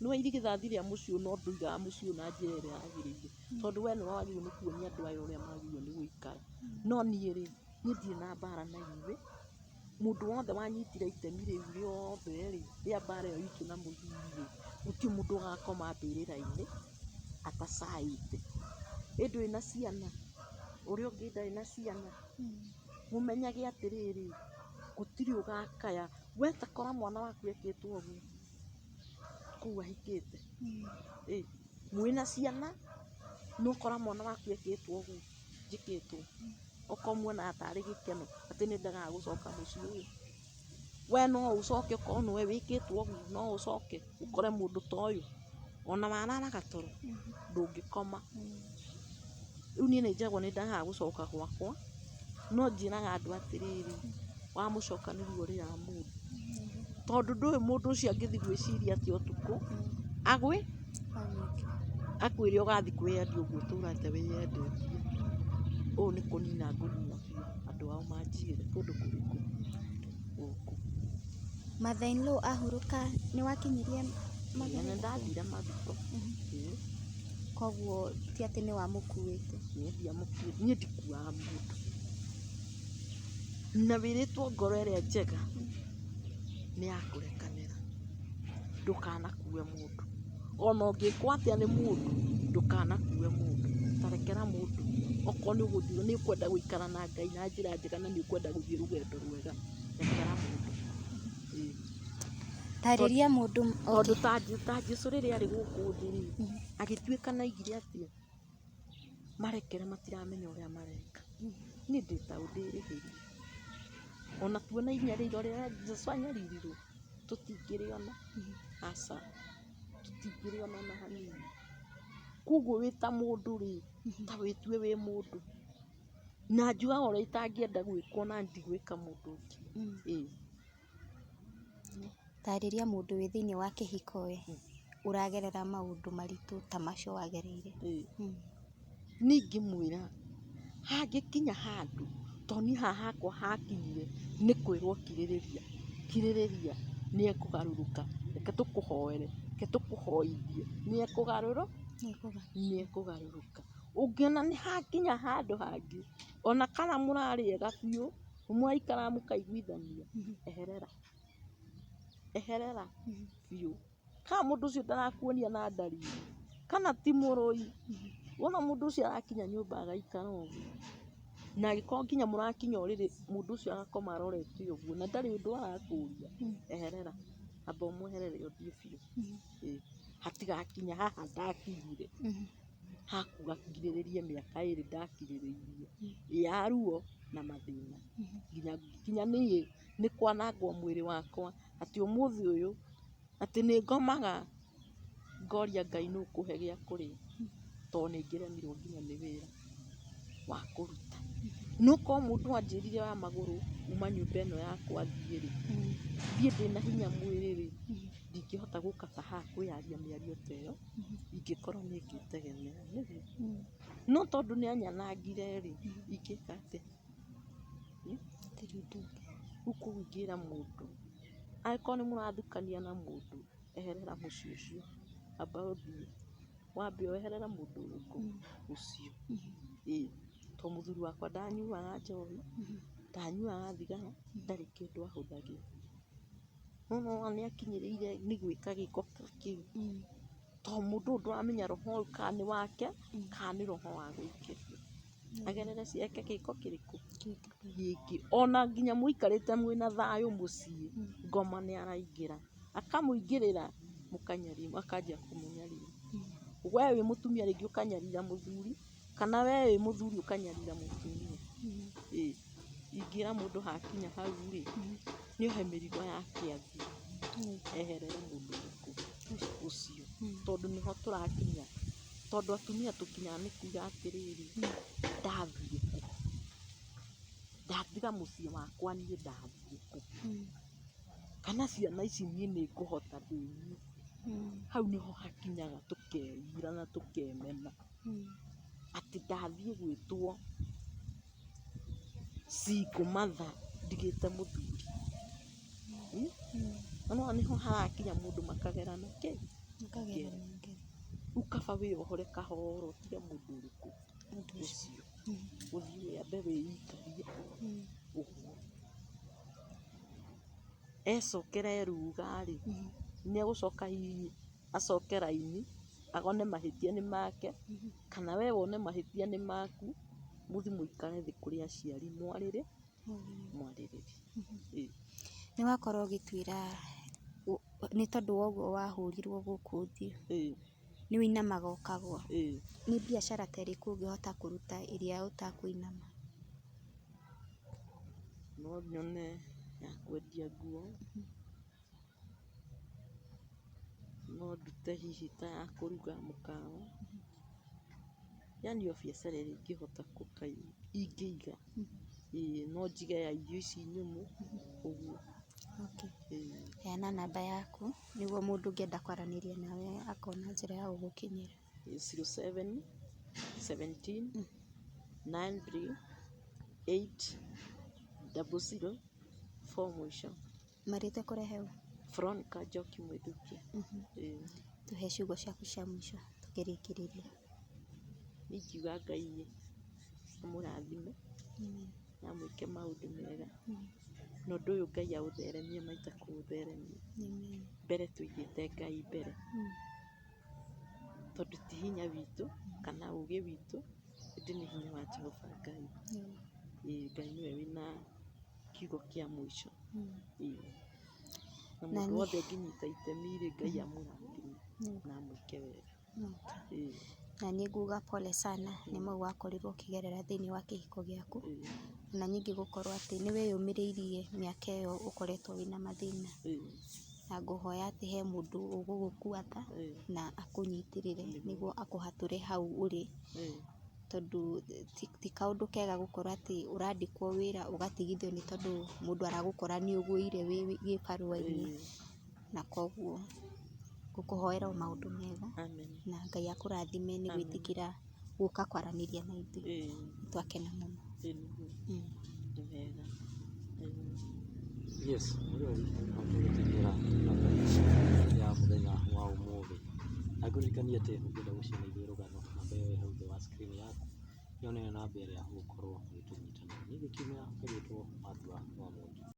nĩwe irigithathi rĩa mũciĩ ũyũ, no ndũigaga mũciĩ ũyũ na njĩra ĩrĩa yagĩrĩire, tondũ we nĩwe wagĩrĩirwo nĩ kuonia andũ aya ũrĩa magĩrĩirwo nĩ gũikara. No niĩ rĩ, niĩ ndirĩ na mbara na inyuĩ. Mũndũ wothe wanyitire itemi rĩu rĩothe rĩ, rĩa mbara ĩyo itũ na mũthuri rĩ, gũtirĩ mũndũ ũgakoma mbĩrĩra-inĩ atacaĩte. Ĩ ndũrĩ na ciana, ũrĩa ũngĩ ndarĩ na ciana. Mũmenyage atĩrĩrĩ, gũtirĩ ũgakaya. We ta kora mwana waku ekĩtwo ũguo kũu ahikĩte, mwĩna ciana, nũkora mwana waku ekĩtwo ũguo njĩkĩtwo, okorwo muonaga tarĩ gĩkeno atĩ nĩ ndegaga gũcoka mũciĩ ũyũ. We no ũcoke okorwo nĩwe wĩkĩtwo ũguo, no ũcoke ũkore mũndũ ta ũyũ, ona wararaga toro ndũngĩkoma. Rĩu niĩ nĩ njagwo nĩ ndegaga gũcoka gwakwa, no njĩraga andũ atĩrĩrĩ, wa mũcokanĩria ũrĩaga mũndũ, tondũ ndũĩ mũndũ ũcio angĩthiĩ gwĩciria atĩ ũtukũ akwĩre ũgathiĩ kwĩyendia ũguo ũtũrĩte wĩyendetie. Ũũ nĩ kũnina ngũnina biũ, andũ ao manjiyĩre kũndũ kũrĩkũ gũkũ. Mother in law ahurũka nĩ wakinyirie Nĩ ndathire mathiko. Koguo ti atĩ nĩ wamũkuĩte? Niĩ ndikuaga mũndũ, na wĩrĩtwo ngoro ĩrĩa njega nĩ ya kũrekanĩra, ndũkanakue mũndũ. Ona ũngĩkwo atĩa nĩ mũndũ, ndũkanakue mũndũ. Tarekera mũndũ, okorwo nĩ ũgũthiĩ nĩ ũkwenda gũikara na Ngai na njĩra njega na nĩ ũkwenda gũthiĩ rũgendo rwega, rekera mũndũ. Tarĩria mũndũ. Tondũ ta Jesũ rĩrĩa arĩ gũkũ thĩ rĩ, agĩtuĩka na aigire atĩa, marekere matiramenya ũrĩa mareka. Niĩ ndĩ ta ndĩrĩhĩrie, ona tuona inya rĩirwo rĩrĩa Jesũ anyaririrwo, tũtingĩrĩona, aca, tũtingĩrĩona na hanini. Koguo wĩ ta mũndũ rĩ, ta wĩtue wĩ mũndũ, na njugaga ũrĩa itangĩenda gwĩkwo na ndigwĩka mũndũ ũngĩ. Tarĩria mũndũ wĩ thĩinĩ wa kĩhiko we, ũragerera maũndũ maritũ ta macio wagereire. Niĩ ngĩmwĩra hangĩkinya handũ, tondũ niĩ haha hakwa hakinyire nĩ kwĩrwo kirĩrĩria nĩ ekũgarũrũka, reke tũkũhoere, reke tũkũhoithie, nĩ ekũgarũrũka. Ũngĩona nĩ hakinya handũ hangĩ, ona kana mũrarĩega biũ, mũraikara mũkaiguithania, eherera biũ. Kana mũndũ ũcio ndarakuonia na ndariri, kana ti mũrũi, wona mũndũ ũcio arakinya nyũmba agaikara ũguo, na agĩkorwo nginya mũrakinya ũrĩrĩ, mũndũ ũcio agakoma arorete ũguo na ndarĩ ũndũ arakũria, eherera. amba ũmweherere ũthiĩ biũ. Hatigakinya haha ndakinyire, hakugakirĩrĩrie mĩaka 2 ndakirĩrĩirie ya ruo na mathĩna, nginya niĩ nĩ kwanangwo mwĩrĩ wakwa, atĩ ũmũthĩ ũyũ atĩ nĩ ngomaga ngoria Ngai nũ ũkũhe gĩa kũrĩa, tondũ nĩ ngĩremirwo nginya nĩ wĩra wa kũruta. No korwo mũndũ anjĩrire wa magũrũ uma nyũmba ĩno yakwa thiĩ-rĩ, thiĩ ndĩna hinya mwĩrĩ-rĩ, ndingĩhota gũkaba haha kwĩyaria mĩario ta ĩyo, ingĩkorwo nĩ ngĩtegemea, nĩguo. No tondũ nĩ anyanangire-rĩ, ingĩka atĩa? Rĩu koguo ingĩra mũndũ, angĩkorwo nĩ mũrathukania na mũndũ, eherera mũciĩ ũcio, amba ũthiĩ, wambe weherera mũndũ ũrĩkũ? Ũcio. Tondũ mũthuri wakwa ndanyuaga njohi, ndanyuaga thigara, ndarĩ kĩndũ ahũthagĩra. No wona nĩ akinyĩrĩire nĩ gwĩka gĩko ta kĩu, tondũ mũndũ ũyũ ndũramenya roho ũyũ kana nĩ wake, kana nĩ roho wa gũikĩrio. Agerere eke gĩko kĩrĩkũ? Gĩkĩ. Ona nginya mũikarĩte mwĩna thayũ mũciĩ, ngoma nĩ araingĩra, akamũingĩrĩra, mũkanjia kũmũnyarira. We wĩ mũtumia rĩngĩ ũkanyarira mũthuri, kana we wĩ mũthuri ũkanyarira mũtumia. Ingĩra mũndũ hakinya hau-rĩ, nĩohe mĩrigo yake athiĩ, eherere mũndũ ũrĩkũ? Ũcio. Tondũ nĩho tũrakinya. Tondũ atumia tũkinyaga nĩ kuga atĩrĩrĩ, ndathiĩ kũ? Ndatiga mũciĩ wakwa niĩ ndathiĩ kũ? Kana ciana ici niĩ nĩ ngũhota ndĩ niĩ? Hau nĩho hakinyaga tũkeira na tũkemena, atĩ ndathiĩ gwĩtwo single mother ndigĩte mũthuri. Nĩwona nĩho harakinya mũndũ makagerana kĩ? Ngero. Rĩu kaba wĩohore kahora ũtige mũndũ ũrĩkũ? Ũcio. Ũthiĩ wĩambe wĩikarie ũguo. Ecokera eruga-rĩ, nĩegũcoka hihi acoke raini, agone mahĩtia nĩ make, kana we wone mahĩtia nĩ maku, mũthiĩ mũikare thĩ kũrĩ aciari mwarĩrĩrie. Nĩ wakorwo ũgĩtwĩra nĩ tondũ wa ũguo wahũrirwo gũkũ ũthiũ, nĩ ũinamaga ũkagũa. Nĩ biacara ta ĩrĩkũ ũngĩhota kũruta ĩrĩa ũtakũinama? No nyone ya kwendia nguo, no ndute hihi ta ya kũruga mũkawa, yani o biacara ĩrĩa ingĩhota ingĩiga, no njige ya irio ici nyũmũ, ũguo. Heana namba yaku nĩguo mũndũ ũngĩenda kwaranĩria nawe akona njĩra ya gũgũkinyĩra. 07 17 93 8 00 4 mũico. Marĩte kũrehe ũ? Veronica Njoki Mwĩthũkia. Tũhe ciugo ciaku cia mũico tũkĩrĩkĩrĩria. Niĩ ingiuga Ngai amũrathime na amwĩke maũndũ mega, na ũndũ ũyũ Ngai aũtheremie maita kũũtheremia. Mbere tũigĩte Ngai mbere, tondũ ti hinya witũ kana ũgĩ witũ, ĩndĩ nĩ hinya wa Jehova Ngai. Ngai nĩwe wĩna kiugo kĩa mũico. Na mũndũ wothe ũngĩnyita itemi-rĩ, Ngai amũrathime na amwĩke wega. Na niĩ nguga pole sana nĩ mau wakorirwo ũkĩgerera thĩinĩ wa kĩhiko gĩaku, na ningĩ gũkorwo atĩ nĩ wĩyũmĩrĩirie mĩaka ĩyo ũkoretwo wĩna mathĩna, na ngũhoya atĩ he mũndũ ũgũgũkua tha na akũnyitĩrĩre nĩguo akũhatũre hau ũrĩ, tondũ ti kaũndũ kega gũkorwo atĩ ũrandĩkwo wĩra ũgatigithio nĩ tondũ mũndũ aragũkora nĩ ũgũire wĩ gĩbarũa-inĩ, na koguo ngũkũhoera o maũndũ mega na Ngai akũrathime nĩ gwĩtĩkĩra gũka kwaranĩria na ithuĩ, nĩtwakena mũno. Yes, nĩguo gũtĩkĩra ya mũthenya wa ũmũthĩ. Angũririkania atĩ ũngĩenda gũcina ithuĩ rũgano, namba ĩyo ĩ hau thĩ wa screen yaku, ĩyo nĩyo namba ĩrĩa ũgũkorwo ũgĩtũnyita nayo. Niĩ ngĩkiumĩra ngagĩtwo Matua wa Mwangi.